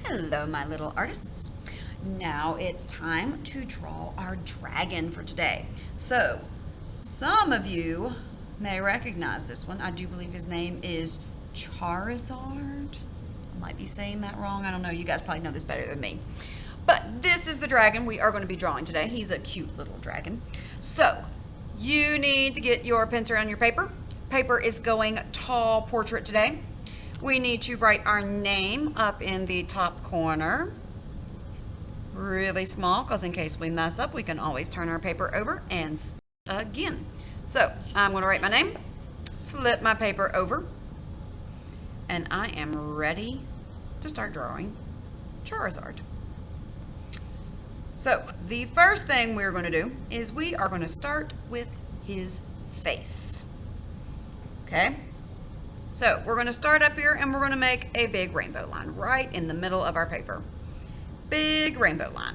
Hello, my little artists. Now it's time to draw our dragon for today. So, some of you may recognize this one. I do believe his name is Charizard. I might be saying that wrong. I don't know. You guys probably know this better than me. But this is the dragon we are going to be drawing today. He's a cute little dragon. So, you need to get your pencil and your paper. Paper is going tall portrait today. We need to write our name up in the top corner. Really small, because in case we mess up, we can always turn our paper over and start again. So, I'm going to write my name, flip my paper over, and I am ready to start drawing Charizard. So, the first thing we're going to do is we are going to start with his face. Okay? So, we're going to start up here and we're going to make a big rainbow line right in the middle of our paper. Big rainbow line.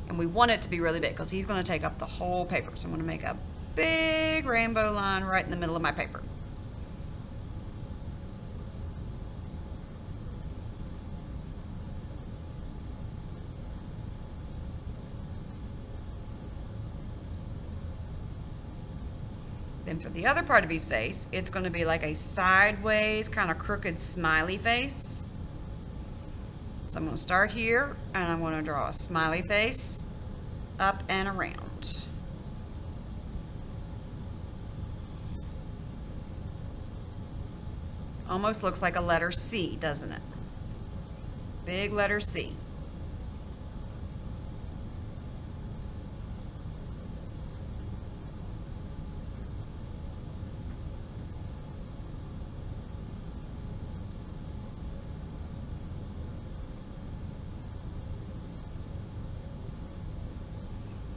And we want it to be really big because he's going to take up the whole paper. So, I'm going to make a big rainbow line right in the middle of my paper. Then for the other part of his face, it's going to be like a sideways, kind of crooked smiley face. So I'm going to start here, and I'm going to draw a smiley face up and around. Almost looks like a letter C, doesn't it? Big letter C.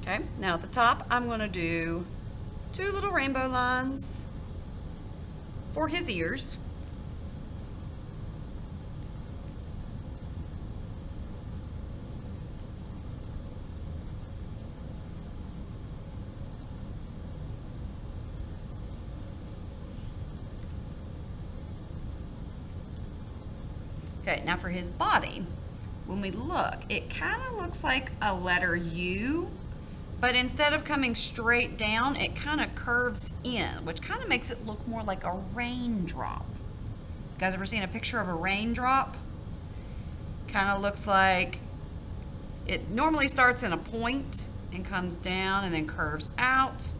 Okay, now at the top, I'm going to do two little rainbow lines for his ears. Okay, now for his body, when we look, it kind of looks like a letter U. But instead of coming straight down, it kind of curves in, which kind of makes it look more like a raindrop. You guys ever seen a picture of a raindrop? Kind of looks like it normally starts in a point and comes down and then curves out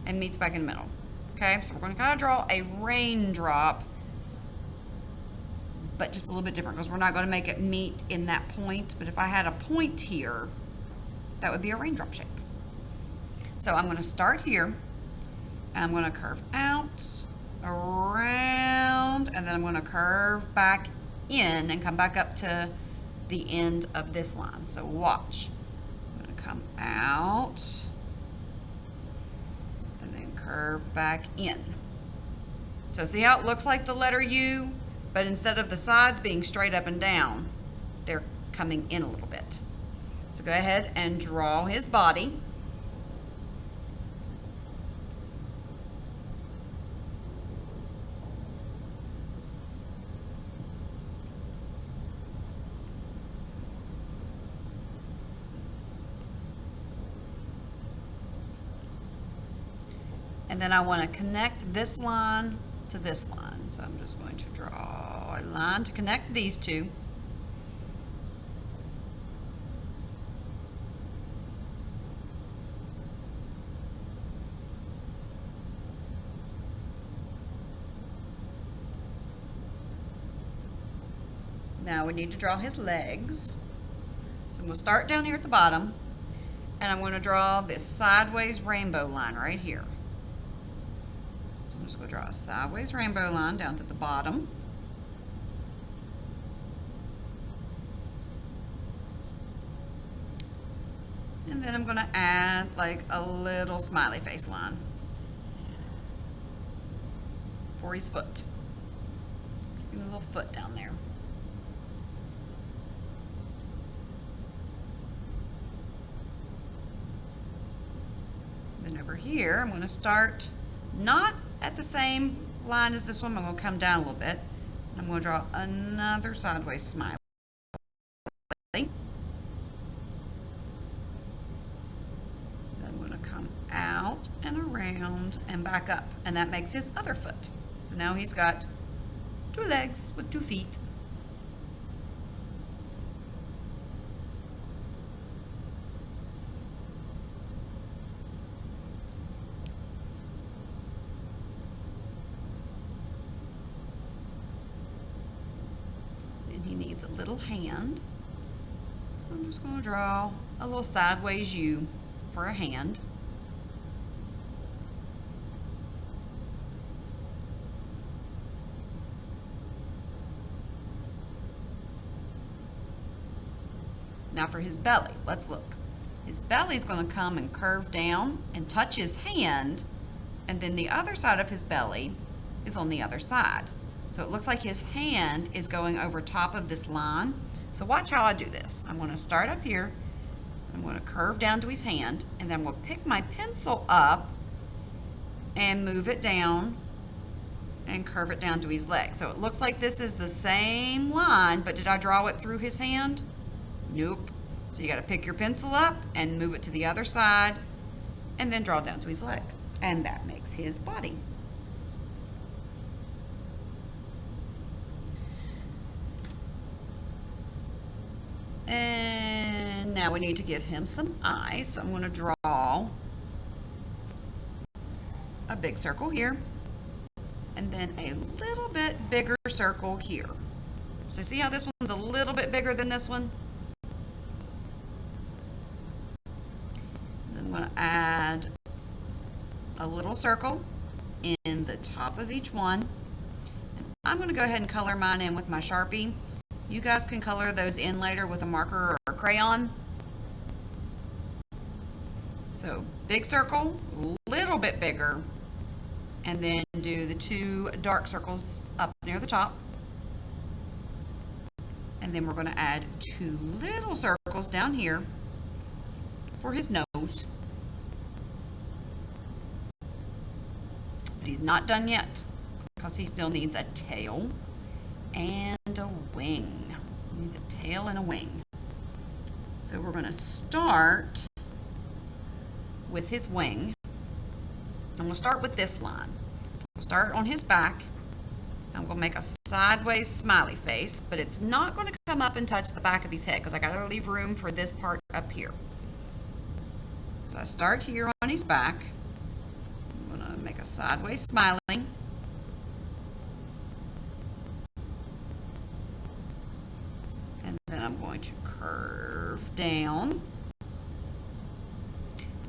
and meets back in the middle. Okay, so we're going to kind of draw a raindrop, but just a little bit different because we're not going to make it meet in that point. But if I had a point here, that would be a raindrop shape. So I'm going to start here. I'm going to curve out, around, and then I'm going to curve back in and come back up to the end of this line. So watch. I'm going to come out and then curve back in. So see how it looks like the letter U, but instead of the sides being straight up and down, they're coming in a little bit. So go ahead and draw his body. And then I want to connect this line to this line. So I'm just going to draw a line to connect these two. Now we need to draw his legs. So I'm going to start down here at the bottom, and I'm going to draw this sideways rainbow line right here. So I'm just going to draw a sideways rainbow line down to the bottom. And then I'm going to add like a little smiley face line for his foot. Give him a little foot down there. Then over here, I'm going to start not at the same line as this one. I'm going to come down a little bit. I'm going to draw another sideways smile. come back up, and that makes his other foot. So now he's got 2 legs with 2 feet. And he needs a little hand. So I'm just going to draw a little sideways U for a hand. Now for his belly, let's look. His belly is going to come and curve down and touch his hand, and then the other side of his belly is on the other side. So it looks like his hand is going over top of this line. So watch how I do this. I'm going to start up here. I'm going to curve down to his hand, and then I'm going to pick my pencil up and move it down and curve it down to his leg. So it looks like this is the same line, but did I draw it through his hand? Nope. So you got to pick your pencil up and move it to the other side and then draw down to his leg. And that makes his body. And now we need to give him some eyes. So I'm going to draw a big circle here and then a little bit bigger circle here. So see how this one's a little bit bigger than this one? I'm going to add a little circle in the top of each one. And I'm going to go ahead and color mine in with my Sharpie. You guys can color those in later with a marker or a crayon. So big circle, little bit bigger, and then do the 2 dark circles up near the top. And then we're going to add 2 little circles down here for his nose. But he's not done yet because he still needs a tail and a wing. He needs a tail and a wing. So we're going to start with his wing. I'm going to start with this line. We'll start on his back. I'm going to make a sideways smiley face, but it's not going to come up and touch the back of his head because I got to leave room for this part up here. So I start here on his back. I'm going to make a sideways smiling. And then I'm going to curve down.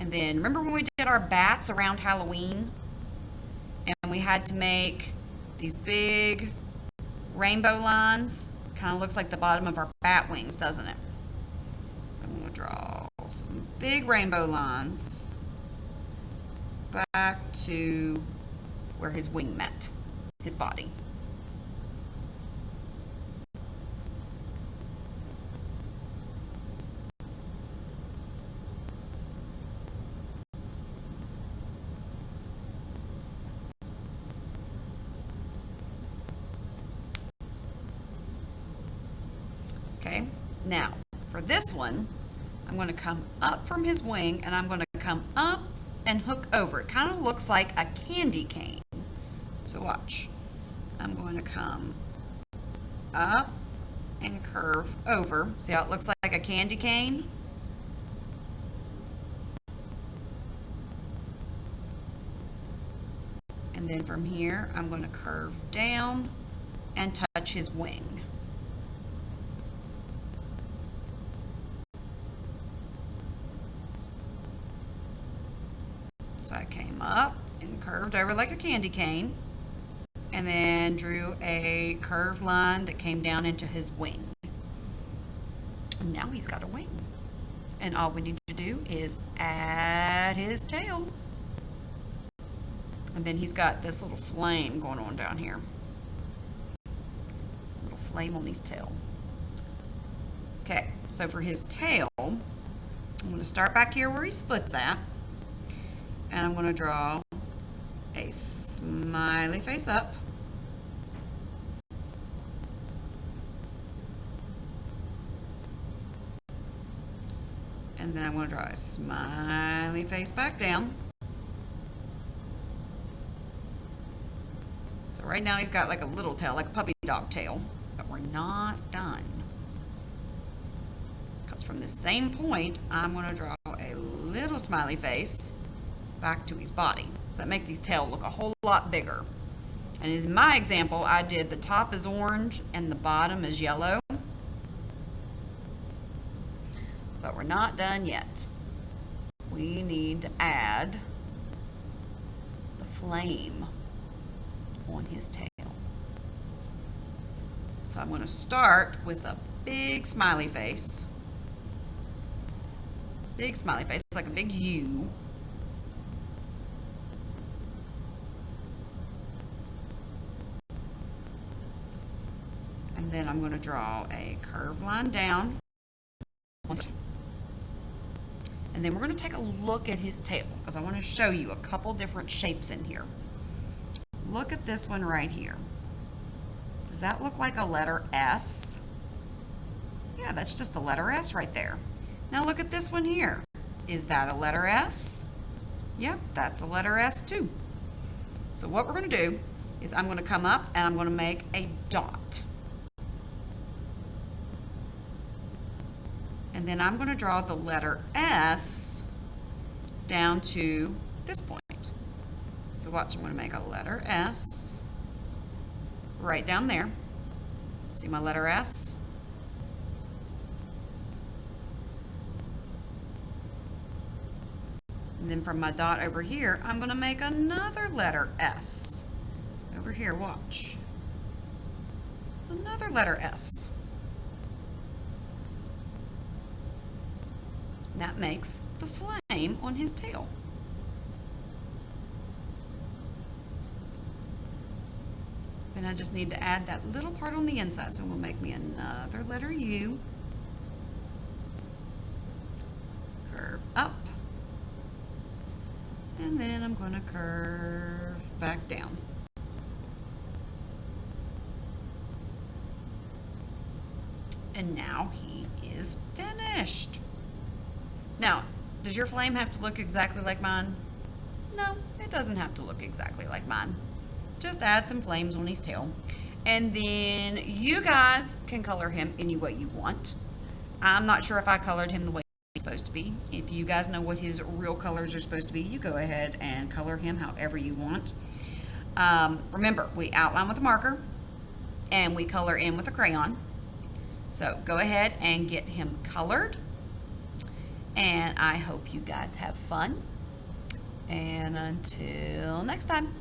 And then remember when we did our bats around Halloween? And we had to make these big rainbow lines? Kind of looks like the bottom of our bat wings, doesn't it? So I'm going to draw some big rainbow lines back to where his wing met his body. Okay, now for this one, I'm going to come up from his wing and I'm going to come up and hook over. It kind of looks like a candy cane. So watch. I'm going to come up and curve over. See how it looks like a candy cane? And then from here, I'm going to curve down and touch his wing. So I came up and curved over like a candy cane and then drew a curved line that came down into his wing. And now he's got a wing. And all we need to do is add his tail. And then he's got this little flame going on down here. Little flame on his tail. Okay, so for his tail, I'm going to start back here where he splits at. And I'm going to draw a smiley face up. And then I'm going to draw a smiley face back down. So right now he's got like a little tail, like a puppy dog tail, but we're not done. Because from the same point, I'm going to draw a little smiley face back to his body. So that makes his tail look a whole lot bigger. And in my example, I did the top is orange and the bottom is yellow. But we're not done yet. We need to add the flame on his tail. So I'm going to start with a big smiley face. Big smiley face, it's like a big U. And then I'm going to draw a curved line down. And then we're going to take a look at his tail because I want to show you a couple different shapes in here. Look at this one right here. Does that look like a letter S? Yeah, that's just a letter S right there. Now look at this one here. Is that a letter S? Yep, that's a letter S too. So what we're going to do is I'm going to come up and I'm going to make a dot. And then I'm going to draw the letter S down to this point. So watch, I'm going to make a letter S right down there. See my letter S? And then from my dot over here, I'm going to make another letter S. Over here, watch. Another letter S. And that makes the flame on his tail. Then I just need to add that little part on the inside. So we'll make me another letter U. Curve up. And then I'm going to curve back down. And now he is finished. Now, does your flame have to look exactly like mine? No, it doesn't have to look exactly like mine. Just add some flames on his tail. And then you guys can color him any way you want. I'm not sure if I colored him the way he's supposed to be. If you guys know what his real colors are supposed to be, you go ahead and color him however you want. Remember, we outline with a marker and we color in with a crayon. So go ahead and get him colored. And I hope you guys have fun. And until next time.